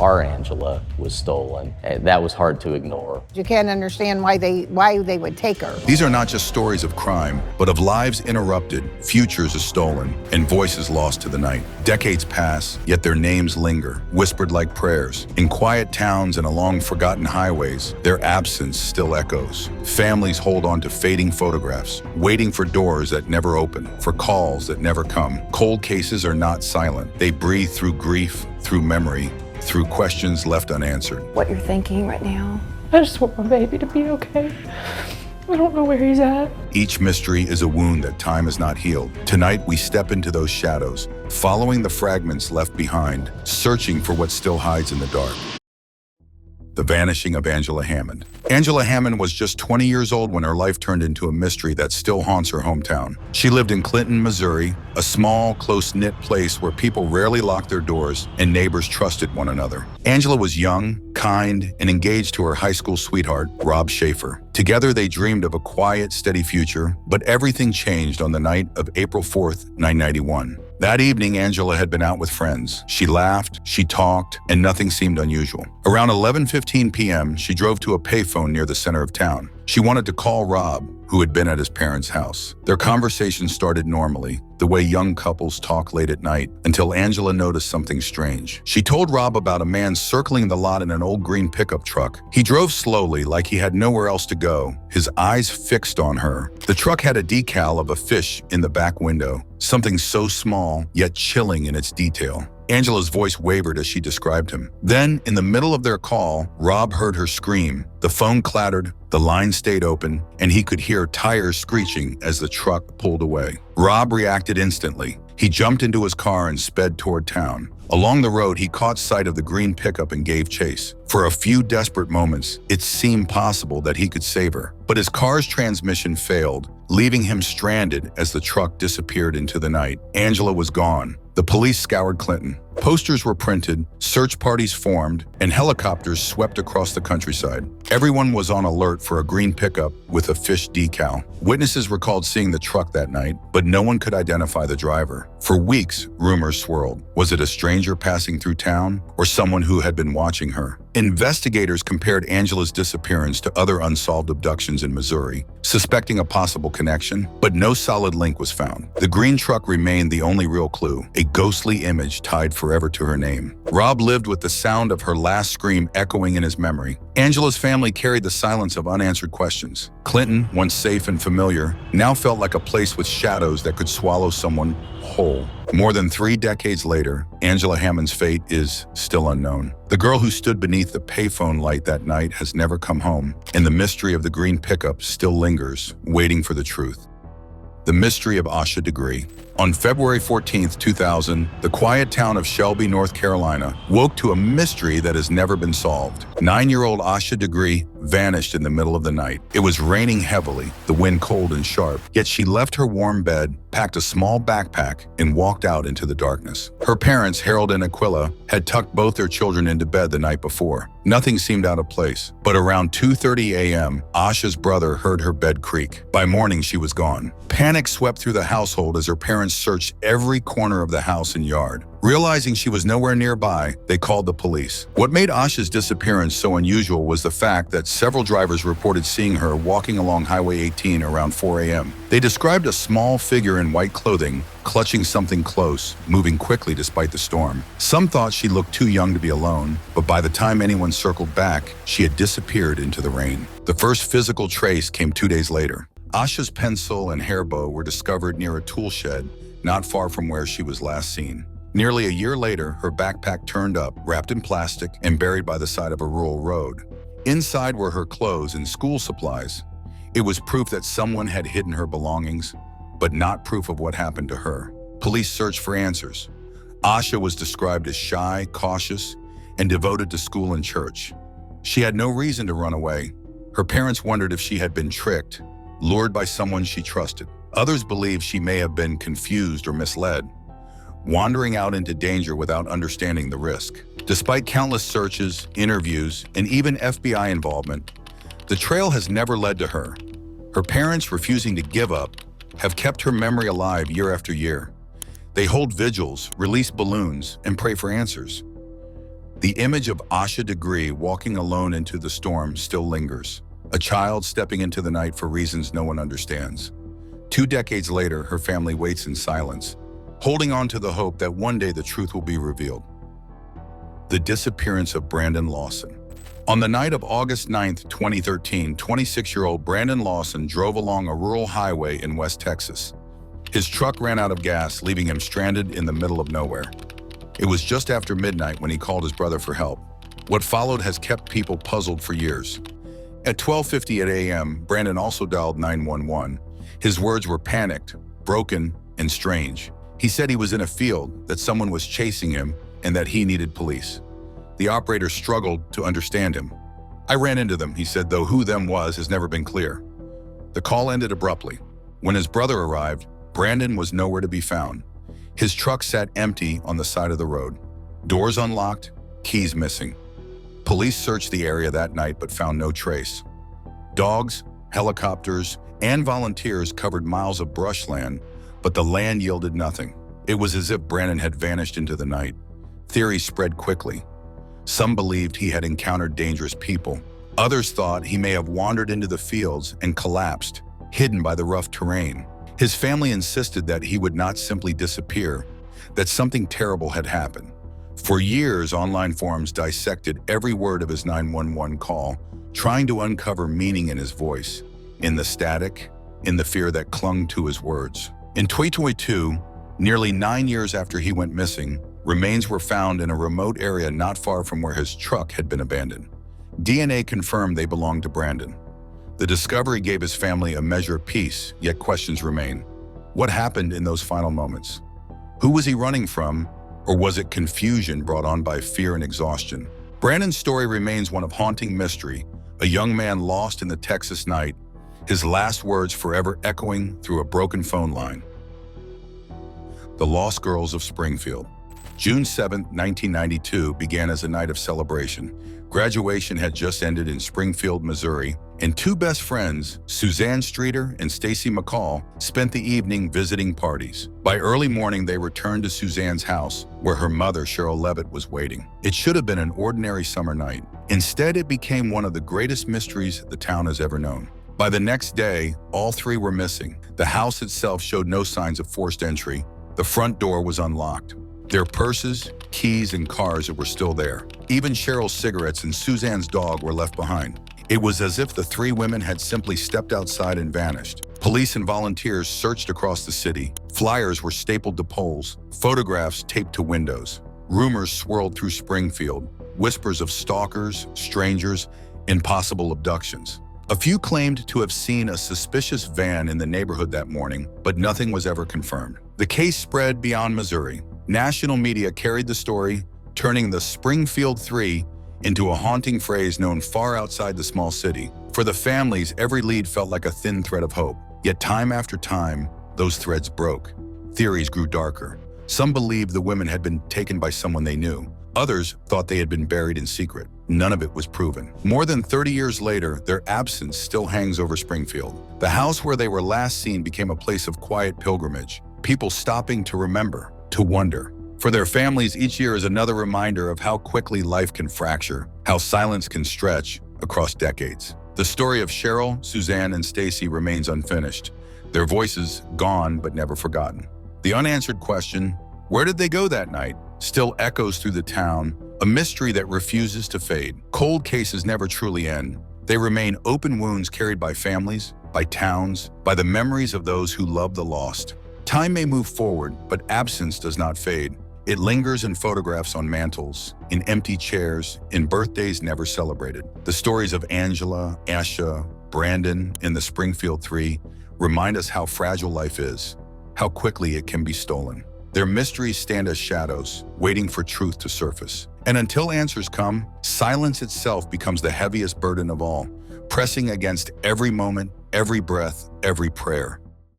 our Angela was stolen. That was hard to ignore. You can't understand why they would take her. These are not just stories of crime, but of lives interrupted, futures are stolen, and voices lost to the night. Decades pass, yet their names linger, whispered like prayers. In quiet towns and along forgotten highways, their absence still echoes. Families hold on to fading photographs, waiting for doors that never open, for calls that never come. Cold cases are not silent. They breathe through grief, through memory, through questions left unanswered. What you're thinking right now? I just want my baby to be okay. I don't know where he's at. Each mystery is a wound that time has not healed. Tonight, we step into those shadows, following the fragments left behind, searching for what still hides in the dark. The vanishing of Angela Hammond. Angela Hammond was just 20 years old when her life turned into a mystery that still haunts her hometown. She lived in Clinton, Missouri, a small, close-knit place where people rarely locked their doors and neighbors trusted one another. Angela was young, kind, and engaged to her high school sweetheart, Rob Schaefer. Together, they dreamed of a quiet, steady future, but everything changed on the night of April 4th, 1991. That evening, Angela had been out with friends. She laughed, she talked, and nothing seemed unusual. Around 11:15 p.m., she drove to a payphone near the center of town. She wanted to call Rob, who had been at his parents' house. Their conversation started normally, the way young couples talk late at night, until Angela noticed something strange. She told Rob about a man circling the lot in an old green pickup truck. He drove slowly, like he had nowhere else to go, his eyes fixed on her. The truck had a decal of a fish in the back window, something so small, yet chilling in its detail. Angela's voice wavered as she described him. Then, in the middle of their call, Rob heard her scream. The phone clattered, the line stayed open, and he could hear tires screeching as the truck pulled away. Rob reacted instantly. He jumped into his car and sped toward town. Along the road, he caught sight of the green pickup and gave chase. For a few desperate moments, it seemed possible that he could save her. But his car's transmission failed, leaving him stranded as the truck disappeared into the night. Angela was gone. The police scoured Clinton. Posters were printed, search parties formed, and helicopters swept across the countryside. Everyone was on alert for a green pickup with a fish decal. Witnesses recalled seeing the truck that night, but no one could identify the driver. For weeks, rumors swirled. Was it a stranger passing through town, or someone who had been watching her? Investigators compared Angela's disappearance to other unsolved abductions in Missouri, suspecting a possible connection, but no solid link was found. The green truck remained the only real clue, a ghostly image tied forever to her name. Rob lived with the sound of her last scream echoing in his memory. Angela's family carried the silence of unanswered questions. Clinton, once safe and familiar, now felt like a place with shadows that could swallow someone whole. More than 3 decades later, Angela Hammond's fate is still unknown. The girl who stood beneath the payphone light that night has never come home, and the mystery of the green pickup still lingers, waiting for the truth. The mystery of Asha Degree. On February 14, 2000, the quiet town of Shelby, North Carolina, woke to a mystery that has never been solved. 9-year-old Asha Degree vanished in the middle of the night. It was raining heavily, the wind cold and sharp, yet she left her warm bed, packed a small backpack, and walked out into the darkness. Her parents, Harold and Aquila, had tucked both their children into bed the night before. Nothing seemed out of place, but around 2:30 a.m., Asha's brother heard her bed creak. By morning, she was gone. Panic swept through the household as her parents searched every corner of the house and yard. Realizing she was nowhere nearby, they called the police. What made Asha's disappearance so unusual was the fact that several drivers reported seeing her walking along Highway 18 around 4 a.m. They described a small figure in white clothing, clutching something close, moving quickly despite the storm. Some thought she looked too young to be alone, but by the time anyone circled back, she had disappeared into the rain. The first physical trace came 2 days later. Asha's pencil and hair bow were discovered near a tool shed, not far from where she was last seen. Nearly a year later, her backpack turned up, wrapped in plastic, and buried by the side of a rural road. Inside were her clothes and school supplies. It was proof that someone had hidden her belongings, but not proof of what happened to her. Police searched for answers. Asha was described as shy, cautious, and devoted to school and church. She had no reason to run away. Her parents wondered if she had been tricked, lured by someone she trusted. Others believed she may have been confused or misled, wandering out into danger without understanding the risk. Despite countless searches, interviews, and even FBI involvement, the trail has never led to her. Her parents, refusing to give up, have kept her memory alive year after year. They hold vigils, release balloons, and pray for answers. The image of Asha Degree walking alone into the storm still lingers. A child stepping into the night for reasons no one understands. 2 decades later, her family waits in silence, holding on to the hope that one day the truth will be revealed. The disappearance of Brandon Lawson. On the night of August 9, 2013, 26-year-old Brandon Lawson drove along a rural highway in West Texas. His truck ran out of gas, leaving him stranded in the middle of nowhere. It was just after midnight when he called his brother for help. What followed has kept people puzzled for years. At 12:50 a.m., Brandon also dialed 911. His words were panicked, broken, and strange. He said he was in a field, that someone was chasing him, and that he needed police. The operator struggled to understand him. "I ran into them," he said, though who them was has never been clear. The call ended abruptly. When his brother arrived, Brandon was nowhere to be found. His truck sat empty on the side of the road. Doors unlocked, keys missing. Police searched the area that night but found no trace. Dogs, helicopters, and volunteers covered miles of brushland, but the land yielded nothing. It was as if Brandon had vanished into the night. Theories spread quickly. Some believed he had encountered dangerous people. Others thought he may have wandered into the fields and collapsed, hidden by the rough terrain. His family insisted that he would not simply disappear, that something terrible had happened. For years, online forums dissected every word of his 911 call, trying to uncover meaning in his voice, in the static, in the fear that clung to his words. In 2022, nearly 9 years after he went missing, remains were found in a remote area not far from where his truck had been abandoned. DNA confirmed they belonged to Brandon. The discovery gave his family a measure of peace, yet questions remain. What happened in those final moments? Who was he running from, or was it confusion brought on by fear and exhaustion? Brandon's story remains one of haunting mystery, a young man lost in the Texas night, his last words forever echoing through a broken phone line. The Lost Girls of Springfield. June 7, 1992 began as a night of celebration. Graduation had just ended in Springfield, Missouri, and 2 best friends, Suzanne Streeter and Stacy McCall, spent the evening visiting parties. By early morning, they returned to Suzanne's house, where her mother, Cheryl Levitt, was waiting. It should have been an ordinary summer night. Instead, it became one of the greatest mysteries the town has ever known. By the next day, all 3 were missing. The house itself showed no signs of forced entry. The front door was unlocked. Their purses, keys, and cars were still there. Even Cheryl's cigarettes and Suzanne's dog were left behind. It was as if the 3 women had simply stepped outside and vanished. Police and volunteers searched across the city. Flyers were stapled to poles, photographs taped to windows. Rumors swirled through Springfield, whispers of stalkers, strangers, and possible abductions. A few claimed to have seen a suspicious van in the neighborhood that morning, but nothing was ever confirmed. The case spread beyond Missouri. National media carried the story, turning the Springfield 3 into a haunting phrase known far outside the small city. For the families, every lead felt like a thin thread of hope. Yet time after time, those threads broke. Theories grew darker. Some believed the women had been taken by someone they knew. Others thought they had been buried in secret. None of it was proven. More than 30 years later, their absence still hangs over Springfield. The house where they were last seen became a place of quiet pilgrimage, people stopping to remember, to wonder. For their families, each year is another reminder of how quickly life can fracture, how silence can stretch across decades. The story of Cheryl, Suzanne, and Stacy remains unfinished, their voices gone but never forgotten. The unanswered question, where did they go that night, still echoes through the town, a mystery that refuses to fade. Cold cases never truly end. They remain open wounds carried by families, by towns, by the memories of those who love the lost. Time may move forward, but absence does not fade. It lingers in photographs on mantles, in empty chairs, in birthdays never celebrated. The stories of Angela, Asha, Brandon, and the Springfield 3 remind us how fragile life is, how quickly it can be stolen. Their mysteries stand as shadows, waiting for truth to surface. And until answers come, silence itself becomes the heaviest burden of all, pressing against every moment, every breath, every prayer.